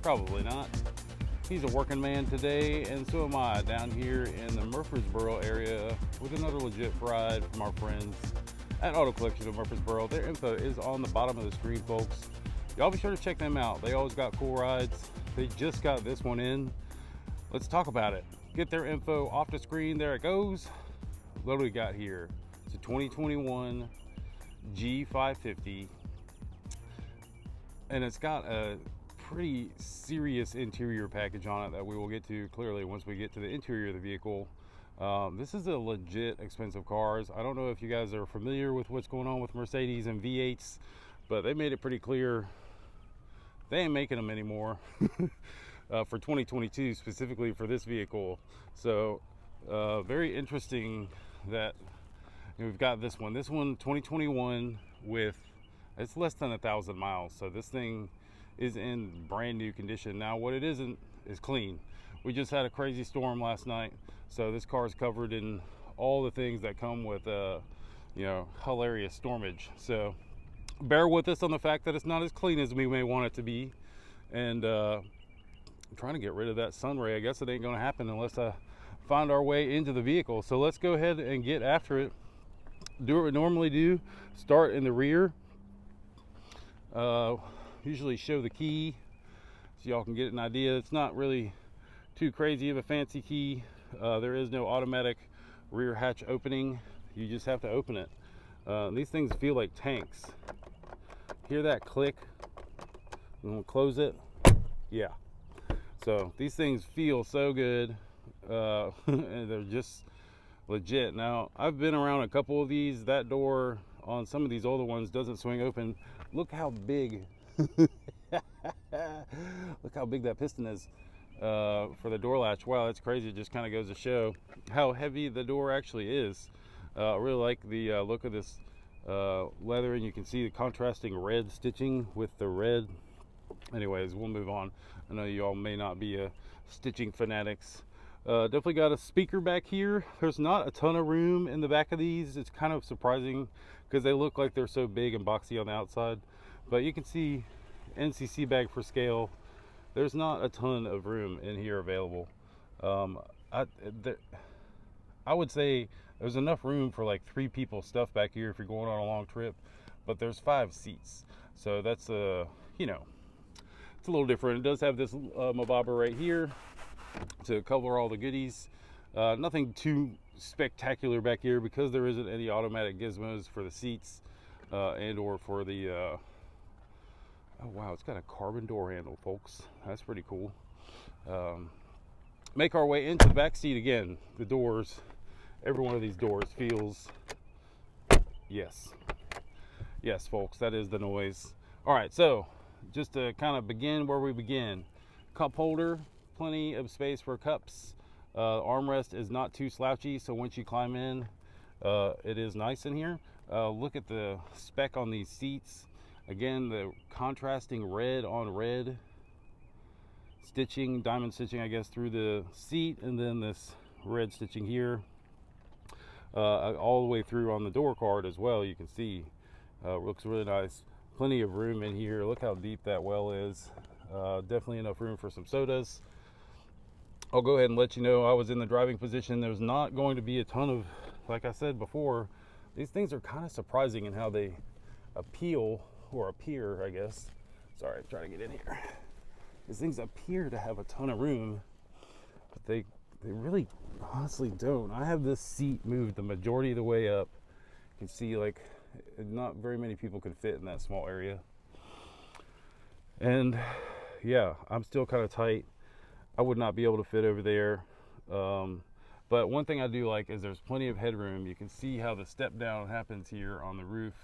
Probably not. He's a working man today, and so am I, down here in the Murfreesboro area with another legit ride from our friends at Auto Collection of Murfreesboro. Their info is on the bottom of the screen, folks. Y'all be sure to check them out. They always got cool rides. They just got this one in. Let's talk about it. Get their info off the screen. There it goes. What do we got here? It's a 2021 G550, and it's got a pretty serious interior package on it that we will get to clearly once we get to the interior of the vehicle. This is a legit expensive car. I don't know if you guys are familiar with what's going on with Mercedes and V8s, but they made it pretty clear they ain't making them anymore for 2022, specifically for this vehicle. So very interesting that we've got this one 2021 with, it's less than 1,000 miles. So this thing is in brand new condition. Now what it isn't is clean. We just had a crazy storm last night, so this car is covered in all the things that come with hilarious stormage. So bear with us on the fact that it's not as clean as we may want it to be. And I'm trying to get rid of that sun ray. I guess it ain't gonna happen unless I find our way into the vehicle. So let's go ahead and get after it. Do what we normally do. Start in the rear. Usually show the key so y'all can get an idea. It's not really too crazy of a fancy key. There is no automatic rear hatch opening. You just have to open it. These things feel like tanks. Hear that click? I'm gonna close it. Yeah. So these things feel so good. And they're just legit. Now, I've been around a couple of these. That door on some of these older ones doesn't swing open. Look how big look how big that piston is for the door latch. Wow, that's crazy. It just kind of goes to show how heavy the door actually is. I really like the look of this leather, and you can see the contrasting red stitching with the red. Anyways, we'll move on. I know you all may not be stitching fanatics. Definitely got a speaker back here. There's not a ton of room in the back of these. It's kind of surprising because they look like they're so big and boxy on the outside, but you can see NCC bag for scale. There's not a ton of room in here available. I would say there's enough room for like 3 people stuff back here if you're going on a long trip, but there's 5 seats, so that's it's a little different. It does have this mobobber right here to cover all the goodies. Nothing too spectacular back here because there isn't any automatic gizmos for the seats and or for the oh wow, it's got a carbon door handle, folks. That's pretty cool. Make our way into the back seat again. The doors, every one of these doors feels, yes folks, that is the noise. All right, so just to kind of begin where we begin, cup holder, plenty of space for cups. Armrest is not too slouchy, so once you climb in, it is nice in here. Look at the spec on these seats. Again, the contrasting red on red stitching, diamond stitching, I guess, through the seat, and then this red stitching here all the way through on the door card as well. You can see looks really nice. Plenty of room in here. Look how deep that well is. Definitely enough room for some sodas. I'll go ahead and let you know I was in the driving position. There's not going to be a ton of, like I said before, these things are kind of surprising in how they appeal, or appear, I guess. Sorry, I'm trying to get in here. These things appear to have a ton of room, but they really honestly don't. I have this seat moved the majority of the way up. You can see like not very many people can fit in that small area. And yeah, I'm still kind of tight. I would not be able to fit over there. But one thing I do like is there's plenty of headroom. You can see how the step down happens here on the roof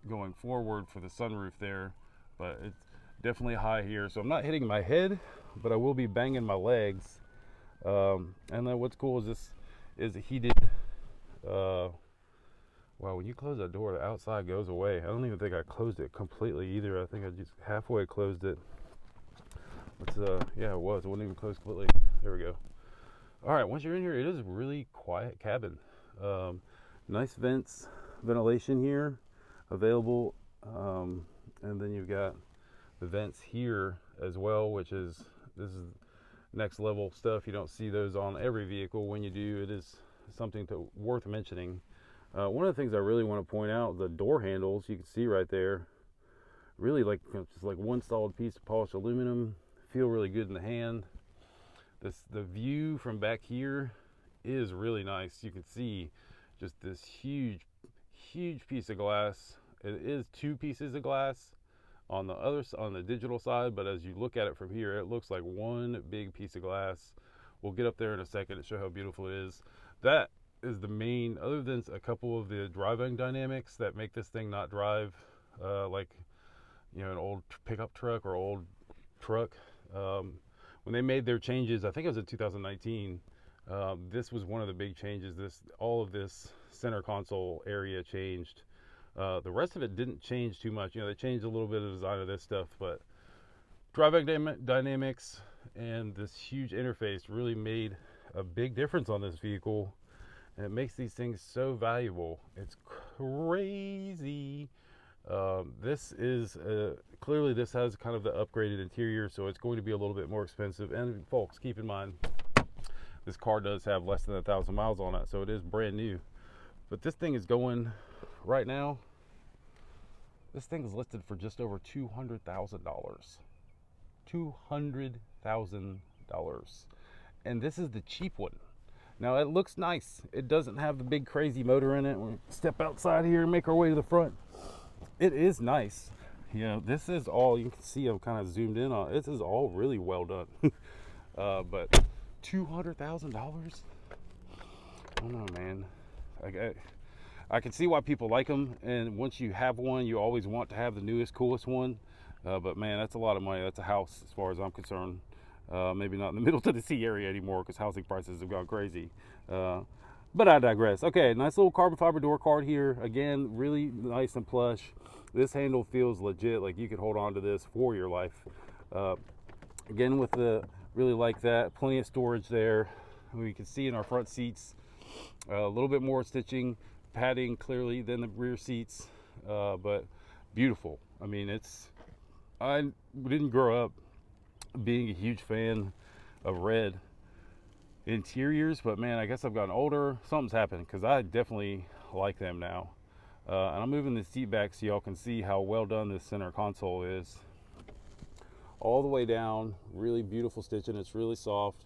going forward for the sunroof there, but it's definitely high here. So I'm not hitting my head, but I will be banging my legs. And then what's cool is this is a heated, wow, when you close that door, the outside goes away. I don't even think I closed it completely either. I think I just halfway closed it. It's yeah, it wasn't even closed completely. There we go. All right, once you're in here, it is a really quiet cabin. Nice ventilation here available, and then you've got the vents here as well, which is, this is next level stuff. You don't see those on every vehicle. When you do, it is something worth mentioning. One of the things I really want to point out, the door handles, you can see right there, really like just like one solid piece of polished aluminum, feel really good in the hand. The view from back here is really nice. You can see just this huge piece of glass. It is two pieces of glass on the digital side, but as you look at it from here, it looks like one big piece of glass. We'll get up there in a second to show how beautiful it is. That is the main, other than a couple of the driving dynamics that make this thing not drive like, you know, an old pickup truck or old truck. When they made their changes, I think it was in 2019, this was one of the big changes. All of this center console area changed. The rest of it didn't change too much. You know, they changed a little bit of the design of this stuff, but driving dynamics and this huge interface really made a big difference on this vehicle, and it makes these things so valuable. It's crazy. This is clearly, this has kind of the upgraded interior, so it's going to be a little bit more expensive. And folks, keep in mind, this car does have less than 1,000 miles on it, so it is brand new. But this thing is going right now, this thing is listed for just over $200,000. $200,000. And this is the cheap one. Now it looks nice. It doesn't have the big crazy motor in it. We'll step outside here and make our way to the front. It is nice. You know, this is all, you can see I'm kind of zoomed in on, this is all really well done. But $200,000? I don't know, man. I can see why people like them, and once you have one, you always want to have the newest, coolest one. But man, that's a lot of money. That's a house as far as I'm concerned. Maybe not in the Middle Tennessee area anymore because housing prices have gone crazy. But I digress. Okay, nice little carbon fiber door card here. Again, really nice and plush. This handle feels legit, like you could hold on to this for your life. Again, with really like that. Plenty of storage there. We can see in our front seats a little bit more stitching, padding clearly than the rear seats, but beautiful. I mean, I didn't grow up being a huge fan of red interiors, but man, I guess I've gotten older. Something's happened because I definitely like them now. And I'm moving the seat back so y'all can see how well done this center console is. All the way down, really beautiful stitching. It's really soft,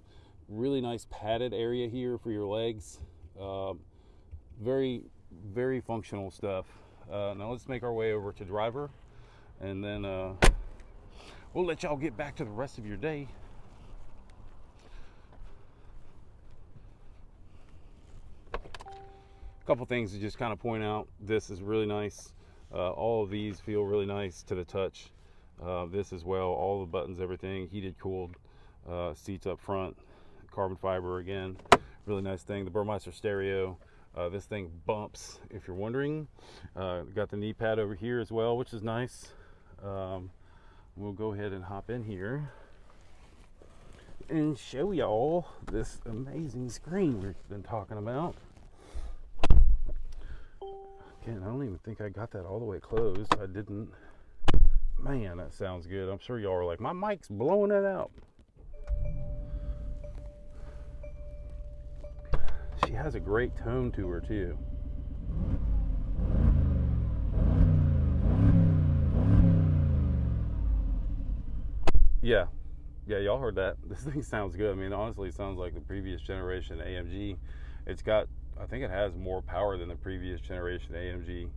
really nice padded area here for your legs. Very, very functional stuff. Now let's make our way over to driver, and then we'll let y'all get back to the rest of your day. Couple things to just kind of point out. This is really nice. All of these feel really nice to the touch. This as well, all the buttons, everything heated, cooled. Seats up front, carbon fiber again, really nice thing. The Burmeister stereo. This thing bumps, if you're wondering. Got the knee pad over here as well, which is nice. We'll go ahead and hop in here and show y'all this amazing screen we've been talking about. Again, I don't even think I got that all the way closed. I didn't. Man, that sounds good. I'm sure y'all are like, my mic's blowing it out. She has a great tone to her too. Yeah, y'all heard that. This thing sounds good. I mean, honestly, it sounds like the previous generation AMG. It's got, I think it has more power than the previous generation AMG.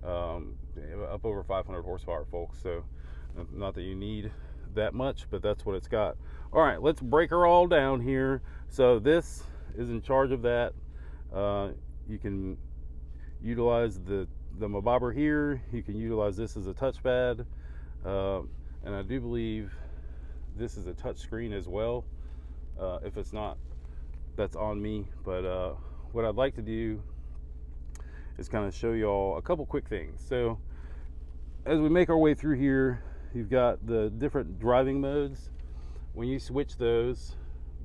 Up over 500 horsepower, folks. So, not that you need that much, but that's what it's got. All right, let's break her all down here. So this is in charge of that. You can utilize the bobber here. You can utilize this as a touchpad, and I do believe this is a touch screen as well. If it's not, that's on me. But what I'd like to do is kind of show y'all a couple quick things. So as we make our way through here, you've got the different driving modes. When you switch those,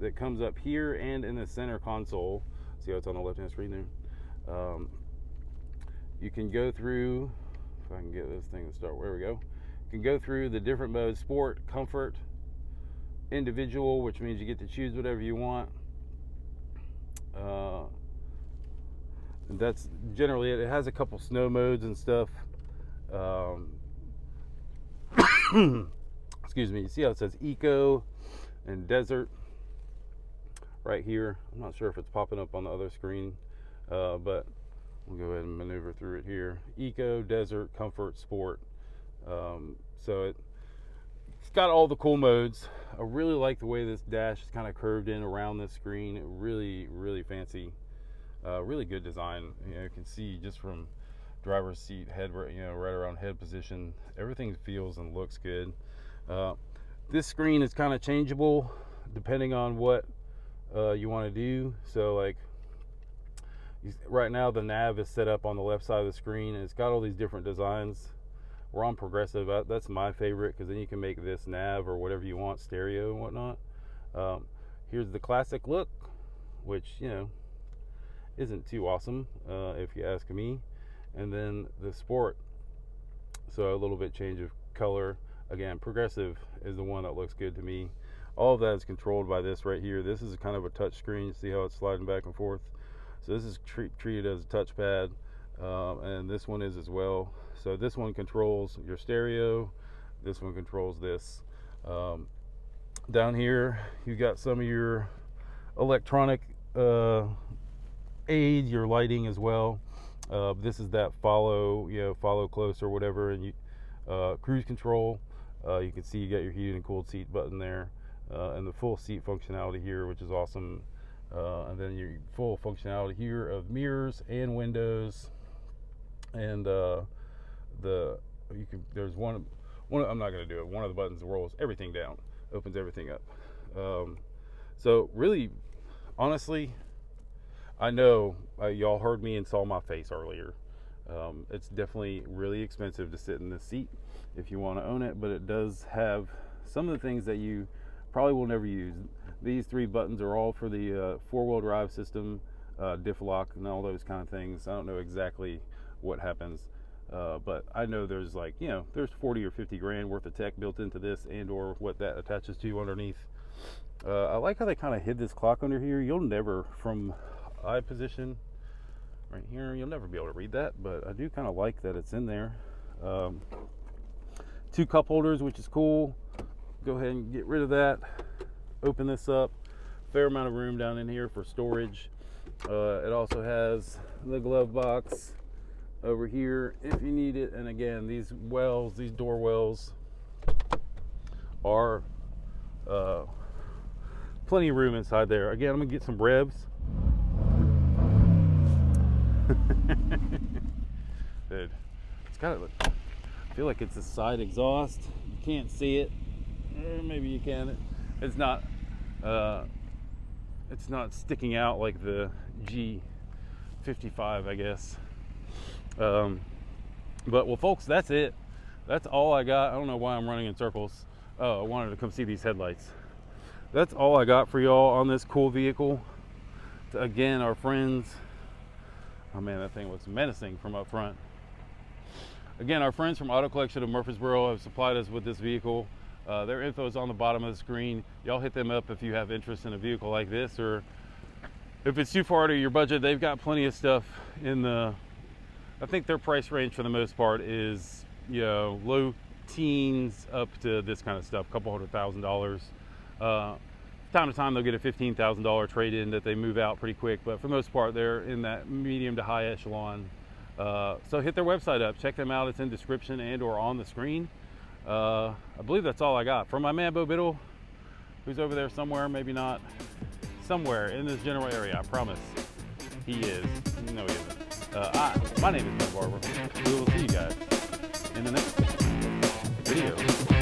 that comes up here and in the center console. See how it's on the left hand screen there? You can go through, if I can get this thing to start, there we go. can go through the different modes: sport, comfort, individual, which means you get to choose whatever you want. That's generally it. It has a couple snow modes and stuff. Excuse me. You see how it says eco and desert right here? I'm not sure if it's popping up on the other screen, but we'll go ahead and maneuver through it here. Eco, desert, comfort, sport. So it's got all the cool modes. I really like the way this dash is kind of curved in around this screen. Really, really fancy. Really good design. You can see just from driver's seat, head, right around head position, everything feels and looks good. This screen is kind of changeable depending on what you want to do. So like right now the nav is set up on the left side of the screen, and it's got all these different designs. We're on progressive. That's my favorite, because then you can make this nav or whatever you want, stereo and whatnot. Here's the classic look, which isn't too awesome if you ask me. And then the sport, so a little bit change of color. Again, progressive is the one that looks good to me. All of that is controlled by this right here. This is kind of a touch screen. See how it's sliding back and forth? So this is treated as a touchpad, and this one is as well. So this one controls your stereo, this one controls this. Down here you got some of your electronic aid, your lighting as well. This is that follow close or whatever, and cruise control. You can see you got your heated and cooled seat button there, and the full seat functionality here, which is awesome. And then your full functionality here of mirrors and windows, and there's one I'm not going to do it. One of the buttons rolls everything down, opens everything up. So really, honestly, I know y'all heard me and saw my face earlier. It's definitely really expensive to sit in this seat if you want to own it, but it does have some of the things that you probably will never use. These 3 buttons are all for the 4-wheel drive system, diff lock, and all those kind of things. I don't know exactly what happens, but I know there's there's 40 or 50 grand worth of tech built into this, and or what that attaches to underneath. I like how they kind of hid this clock under here. You'll never, from eye position right here, you'll never be able to read that, but I do kind of like that it's in there. 2 cup holders, which is cool. Go ahead and get rid of that. Open this up. Fair amount of room down in here for storage. It also has the glove box over here if you need it. And again, these door wells are plenty of room inside there. Again, I'm gonna get some revs. Dude, it's got it. I feel like it's a side exhaust. You can't see it. Maybe you can. It's not sticking out like the G550, I guess. But well, folks, that's it. That's all I got. I don't know why I'm running in circles. Oh, I wanted to come see these headlights. That's all I got for y'all on this cool vehicle. Again, our friends. Oh man, that thing looks menacing from up front. Again, our friends from Auto Collection of Murfreesboro have supplied us with this vehicle. Their info is on the bottom of the screen. Y'all hit them up if you have interest in a vehicle like this, or if it's too far to your budget. They've got plenty of stuff in the, I think their price range for the most part is, low teens up to this kind of stuff, couple $100,000. Time to time they'll get a $15,000 trade-in that they move out pretty quick, but for the most part they're in that medium to high echelon. So hit their website up, check them out. It's in description and or on the screen. I believe that's all I got from my man Bo Biddle, who's over there somewhere, maybe not, somewhere in this general area. I promise he is. No, he isn't. My name is Ben Barber. We will see you guys in the next video.